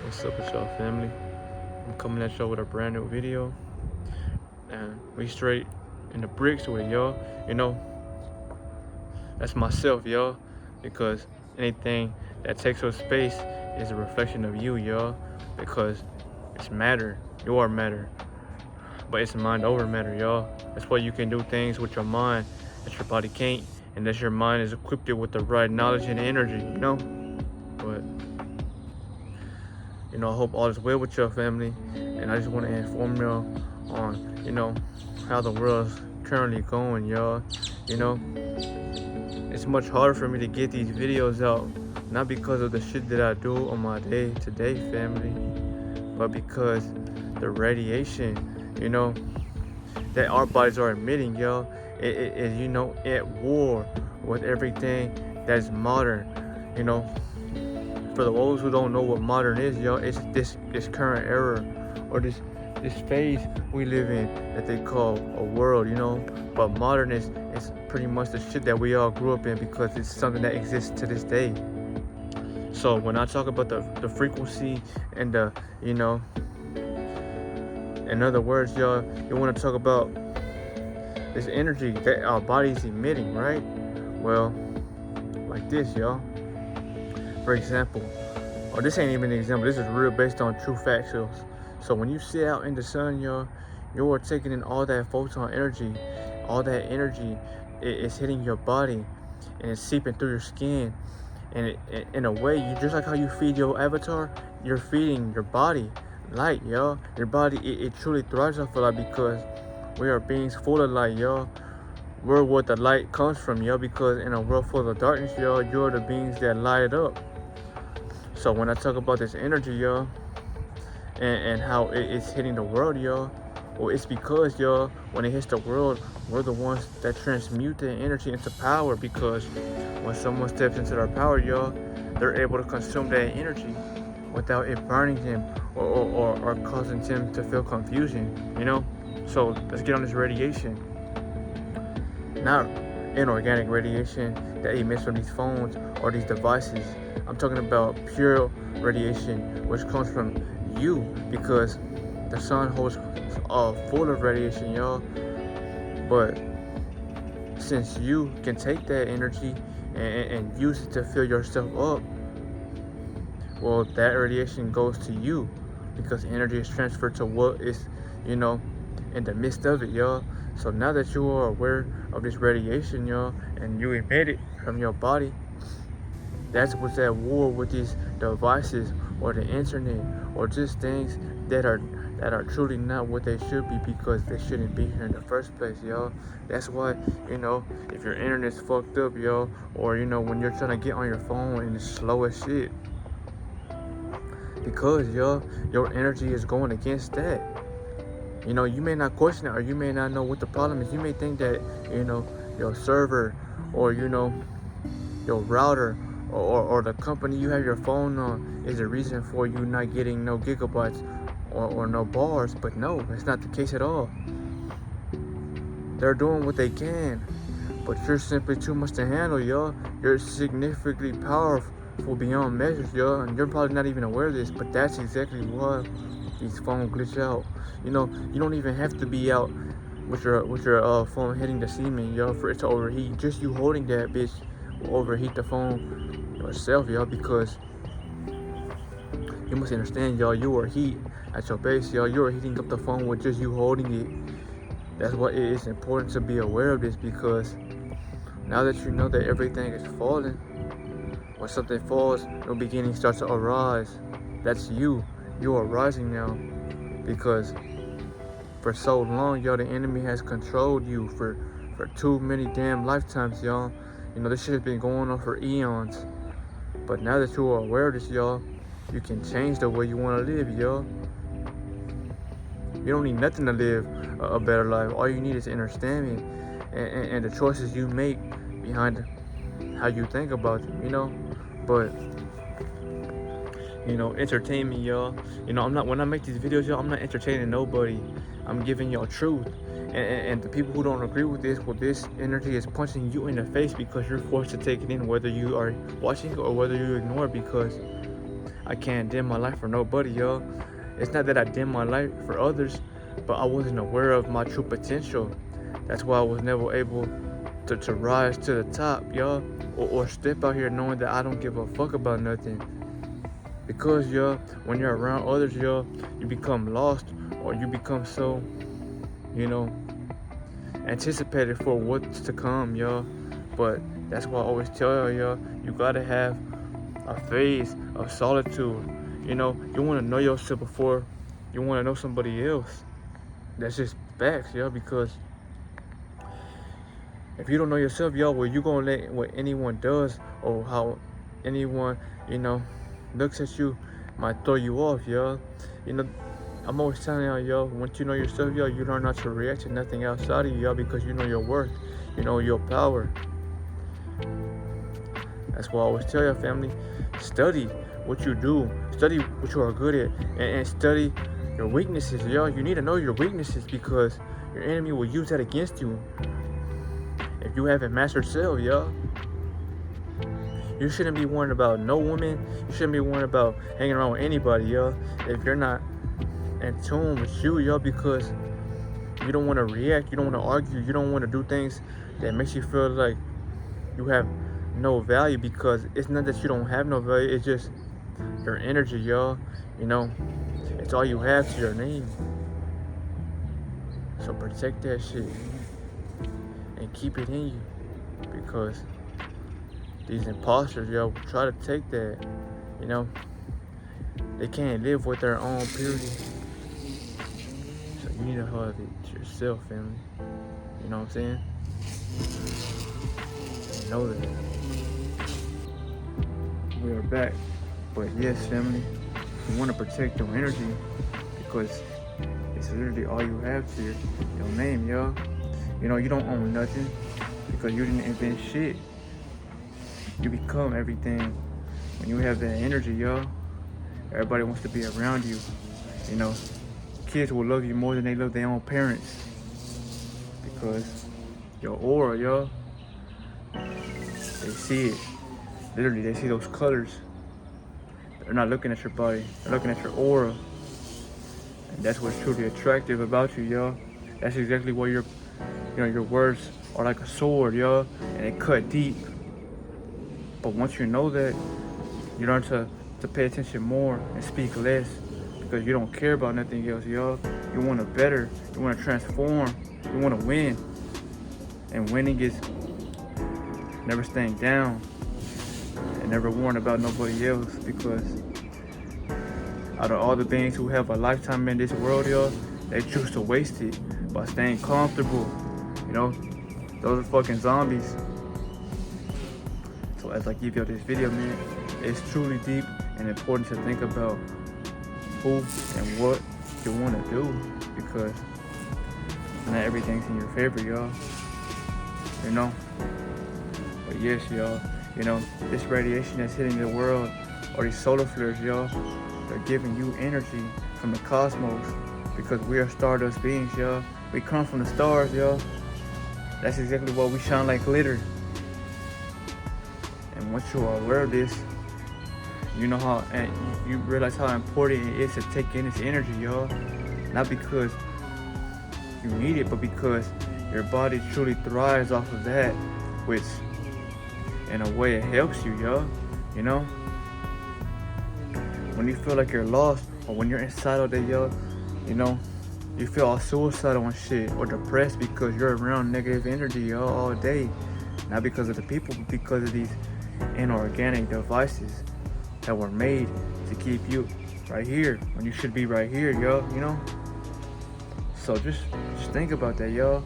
What's up with y'all, family? I'm coming at y'all with a brand new video, and we straight in the bricks with y'all. That's myself, y'all, because anything that takes up space is a reflection of you, y'all, because it's matter. You are matter, but it's mind over matter, y'all. That's why you can do things with your mind that your body can't, and that your mind is equipped with the right knowledge and energy. But I hope all is well with your family, and I just want to inform y'all on how the world's currently going, y'all. It's much harder for me to get these videos out, not because of the shit that I do on my day-to-day, family, but because the radiation, that our bodies are emitting, y'all, it is, at war with everything that's modern, For those who don't know what modern is, y'all, it's this current era, or this phase we live in that they call a world, But modern is pretty much the shit that we all grew up in, because it's something that exists to this day. So when I talk about the frequency and the, in other words, y'all, you want to talk about this energy that our body's emitting, right? Well, like this, y'all. For example, or this ain't even an example, this is real based on true factuals. So when you sit out in the sun, y'all, you're taking in all that photon energy. All that energy is hitting your body, and it's seeping through your skin. And in a way, you just like how you feed your avatar, you're feeding your body light, y'all. Your body, it truly thrives off of light, because we are beings full of light, y'all. We're what the light comes from, y'all, because in a world full of darkness, y'all, you're the beings that light it up. So when I talk about this energy, y'all, and how it's hitting the world, y'all, well, it's because, y'all, when it hits the world, we're the ones that transmute the energy into power, because when someone steps into their power, y'all, they're able to consume that energy without it burning them or causing them to feel confusion, So let's get on this radiation. Not inorganic radiation that emits from these phones or these devices. I'm talking about pure radiation, which comes from you, because the sun holds full of radiation, y'all. But since you can take that energy and use it to fill yourself up, well, that radiation goes to you, because energy is transferred to what is, in the midst of it, y'all. So now that you are aware of this radiation, y'all, and you emit it from your body, that's what's at war with these devices or the internet, or just things that are truly not what they should be, because they shouldn't be here in the first place, y'all. That's why, if your internet's fucked up, y'all, or when you're trying to get on your phone and it's slow as shit, because, y'all, your energy is going against that. You may not question it, or you may not know what the problem is. You may think that, your server, or, your router, or the company you have your phone on is the reason for you not getting no gigabytes or no bars. But no, that's not the case at all. They're doing what they can, but you're simply too much to handle, y'all. You're significantly powerful beyond measures, y'all, and you're probably not even aware of this, but that's exactly why these phones glitch out. You don't even have to be out with your phone hitting the cement, y'all, for it to overheat. Just you holding that bitch will overheat the phone yourself, y'all, because you must understand, y'all, you are heat at your base, y'all. You are heating up the phone with just you holding it. That's why it is important to be aware of this, because now that you know that everything is falling, when something falls, the beginning starts to arise. That's you. You are rising now, because for so long, y'all, the enemy has controlled you for too many damn lifetimes, y'all. This shit has been going on for eons. But now that you are aware of this, y'all, you can change the way you want to live, y'all. You don't need nothing to live a better life. All you need is understanding and the choices you make behind how you think about them, But entertainment, y'all. I'm not, when I make these videos, y'all, I'm not entertaining nobody. I'm giving y'all truth. And the people who don't agree with this energy is punching you in the face, because you're forced to take it in, whether you are watching or whether you ignore it, because I can't dim my light for nobody, y'all. It's not that I dim my light for others, but I wasn't aware of my true potential. That's why I was never able to rise to the top, y'all, or step out here knowing that I don't give a fuck about nothing. Because, y'all, when you're around others, y'all, you become lost, or you become so, anticipated for what's to come, y'all. But that's why I always tell y'all, you gotta have a phase of solitude. You want to know yourself before you want to know somebody else. That's just facts, y'all, because if you don't know yourself, y'all, well, you gonna let what anyone does or how anyone, looks at you might throw you off, y'all. I'm always telling y'all, once you know yourself, y'all, you learn not to react to nothing outside of you, y'all, because you know your worth, you know your power. That's why I always tell y'all, family, study what you do, study what you are good at, and study your weaknesses, y'all. You need to know your weaknesses because your enemy will use that against you. If you haven't mastered self, y'all, you shouldn't be worrying about no woman. You shouldn't be worrying about hanging around with anybody, y'all, if you're not in tune with you, y'all, because you don't want to react, you don't want to argue, you don't want to do things that makes you feel like you have no value, because it's not that you don't have no value, it's just your energy, y'all. It's all you have to your name. So protect that shit and keep it in you, because these imposters, y'all, try to take that. They can't live with their own purity. So you need to have it to yourself, family. You know what I'm saying? And know that. We are back. But yes, family, you want to protect your energy because it's literally all you have to your name, y'all. You don't own nothing because you didn't invent shit. You become everything when you have that energy, y'all. Everybody wants to be around you. Kids will love you more than they love their own parents because your aura, y'all. They see it. Literally, they see those colors. They're not looking at your body. They're looking at your aura. And that's what's truly attractive about you, y'all. That's exactly why your words are like a sword, y'all, and they cut deep. But once you know that, you learn to pay attention more and speak less because you don't care about nothing else, y'all. You want to better. You want to transform. You want to win. And winning is never staying down and never worrying about nobody else, because out of all the beings who have a lifetime in this world, y'all, they choose to waste it by staying comfortable. Those are fucking zombies. So as I give y'all this video, man, it's truly deep and important to think about who and what you want to do, because not everything's in your favor, y'all. But yes, y'all, this radiation that's hitting the world, or these solar flares, y'all, they're giving you energy from the cosmos, because we are stardust beings, y'all. We come from the stars, y'all. That's exactly why we shine like glitter. And once you are aware of this, you know how, and you realize how important it is to take in this energy, y'all. Not because you need it, but because your body truly thrives off of that, which in a way it helps you, y'all. When you feel like you're lost, or when you're inside all day, y'all, you feel all suicidal and shit, or depressed because you're around negative energy, y'all, all day. Not because of the people, but because of these inorganic devices that were made to keep you right here when you should be right here, y'all. So just think about that, y'all,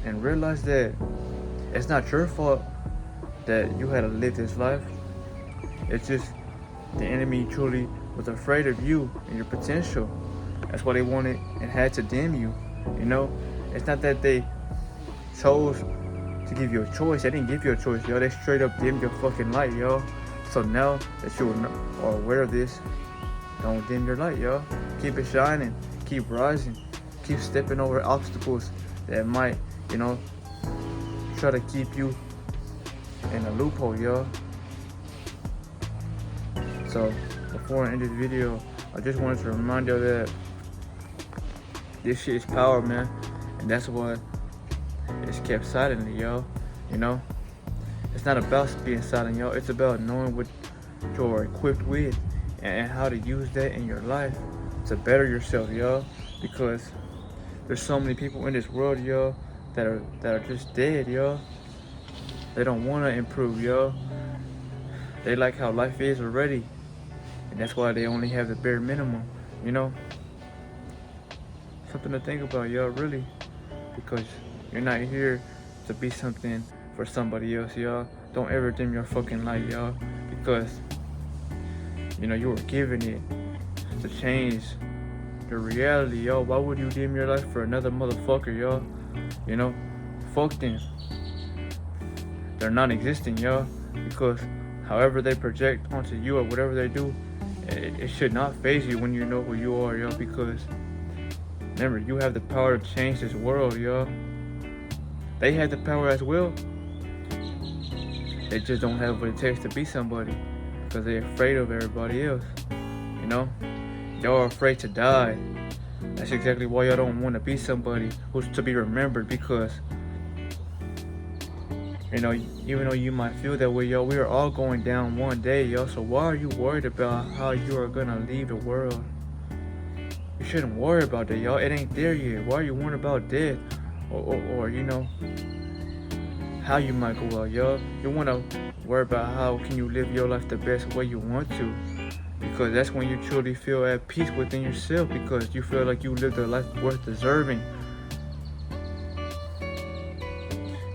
and realize that it's not your fault that you had to live this life. It's just the enemy truly was afraid of you and your potential. That's why they wanted and had to dim you. It's not that they chose to give you a choice. They didn't give you a choice, y'all. They straight up dimmed your fucking light, y'all. So now that you are aware of this, don't dim your light, y'all. Keep it shining. Keep rising. Keep stepping over obstacles that might, try to keep you in a loophole, y'all. So before I end this video, I just wanted to remind you that this shit is power, man. And that's why it's kept silently, yo. You know? It's not about being silent, yo. It's about knowing what you're equipped with and how to use that in your life to better yourself, yo. Because there's so many people in this world, yo, that are just dead, yo. They don't want to improve, yo. They like how life is already, and that's why they only have the bare minimum, you know. Something to think about, yo, really, because you're not here to be something for somebody else, yo. Don't ever dim your fucking light, yo, because you know you were given it to change the reality, yo. Why would you dim your life for another motherfucker, yo? You know, fuck them. They're non-existent, yo, because however they project onto you or whatever they do, it should not faze you when you know who you are, yo, because remember, you have the power to change this world, yo. They have the power as well. They just don't have what it takes to be somebody because they're afraid of everybody else, you know? Y'all are afraid to die. That's exactly why y'all don't want to be somebody who's to be remembered, because you know, even though you might feel that way, yo, we are all going down one day, yo. So why are you worried about how you are gonna leave the world? You shouldn't worry about that, y'all. It ain't there yet. Why are you worrying about death? Or you know, how you might go out, yo. You wanna worry about how can you live your life the best way you want to. Because that's when you truly feel at peace within yourself, because you feel like you lived a life worth deserving.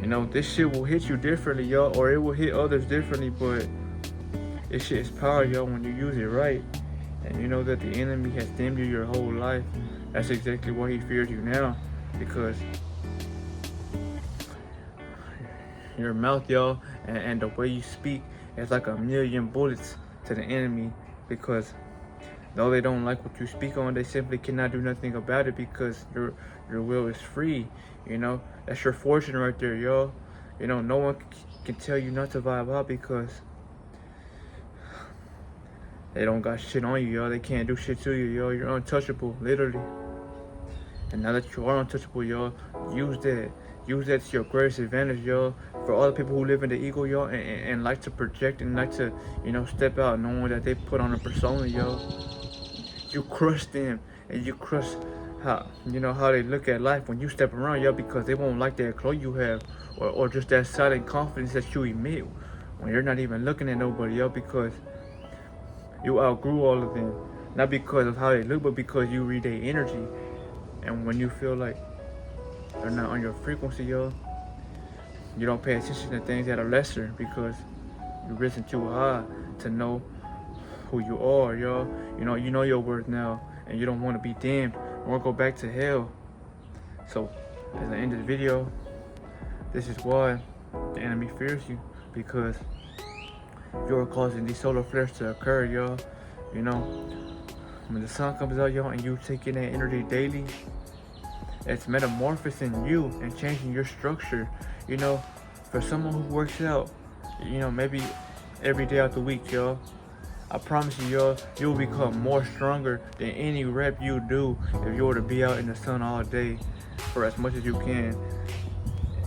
You know, this shit will hit you differently, yo, or it will hit others differently, but this shit is power, yo, when you use it right. And you know that the enemy has dimmed you your whole life. That's exactly why he fears you now, because your mouth, yo, and the way you speak is like a million bullets to the enemy, because though they don't like what you speak on, they simply cannot do nothing about it, because your will is free. You know, that's your fortune right there, yo. You know, no one can tell you not to vibe out, because they don't got shit on you, yo. They can't do shit to you, yo. You're untouchable, literally. And now that you are untouchable, yo, use that. Use that to your greatest advantage, yo. For all the people who live in the ego, yo, and like to project and like to, you know, step out knowing that they put on a persona, yo. You crush them, and you crush how, you know, how they look at life when you step around, yo, because they won't like that glow you have, or just that silent confidence that you emit when you're not even looking at nobody, yo, because you outgrew all of them. Not because of how they look, but because you read their energy. And when you feel like they're not on your frequency, yo, you don't pay attention to things that are lesser, because you've risen too high to know who you are, yo. You know your worth now, and you don't want to be damned or go back to hell. So, as I end this video, this is why the enemy fears you, because you're causing these solar flares to occur, yo. You know, when the sun comes out, yo, and you take in that energy daily, it's metamorphosing you and changing your structure. You know, for someone who works out, you know, maybe every day out the week, yo, I promise you, yo, you'll become more stronger than any rep you do if you were to be out in the sun all day for as much as you can.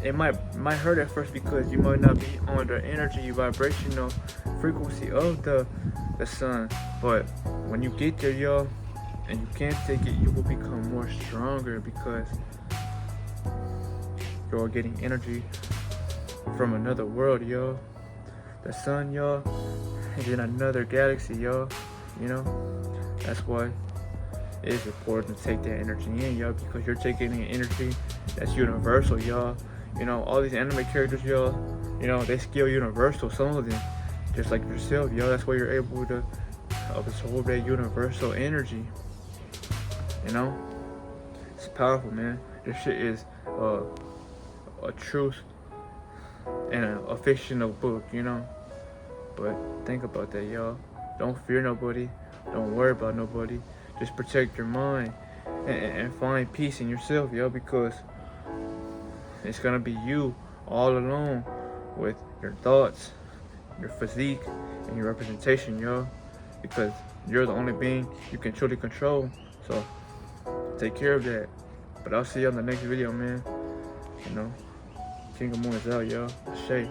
It might hurt at first, because you might not be on the energy, vibrational frequency of the sun. But when you get there, yo, and you can't take it, you will become more stronger, because you're getting energy from another world, yo. The sun, yo, is in another galaxy, yo. You know, that's why it's important to take that energy in, yo, because you're taking in energy that's universal, y'all. You know, all these anime characters, yo, you know, they skill universal, some of them, just like yourself, yo. That's why you're able to absorb that universal energy. You know, it's powerful, man. This shit is a truth and a fictional book, you know. But think about that, y'all. Don't fear nobody. Don't worry about nobody. Just protect your mind and find peace in yourself, yo, because it's gonna be you all alone with your thoughts, your physique, and your representation, yo. Because You're the only being you can truly control. So take care of that. But I'll see you on the next video, man. You know, King of Moon is out, y'all. Shay.